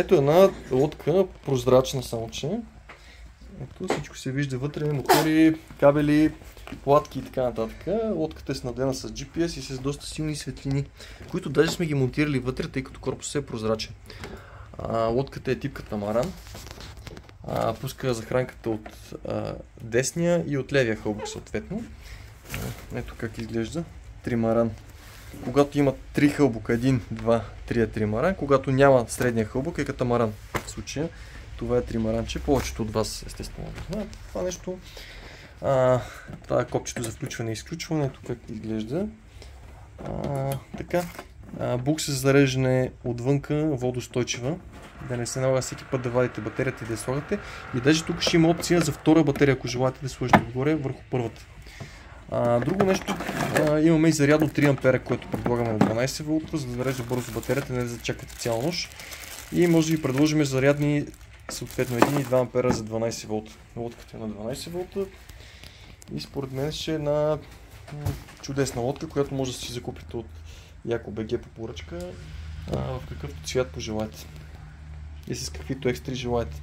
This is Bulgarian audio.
Ето една лодка, прозрачна само че. Ето всичко се вижда вътре, мотори, кабели, платки и така нататък. Лодката е снабдена с GPS и с доста силни светлини, които даже сме ги монтирали вътре, тъй като корпусът е прозрачен. Лодката е тип катамаран. Пуска захранката от десния и от левия хълбок съответно. Ето как изглежда тримаран. Когато има 3 хълбока, 1, 2, 3 е тримаран. Когато няма средния хълбок е катамаран. В случая това е тримаранче. Повечето от вас естествено знаят това нещо. Това е копчето за включване и изключване. Ето как изглежда. Така. Букса за зареждане отвънка, водостойчива. Да не се налага всеки път да вадите батерията и да я слагате. И даже тук ще има опция за втора батерия, ако желаете да сложите отгоре върху първата. Друго нещо, имаме и зарядно 3 ампера, което предлагаме на 12 волта, за да зарежда бързо батерията, не да чакате цяла нощ. И може да ви предложим зарядни съответно 1 и 2 ампера за 12 волта. Лодката е на 12 волта и според мен ще е една чудесна лодка, която може да си закупите от Яко БГ по поръчка в какъвто цвят пожелаете и с каквито екстри желаете.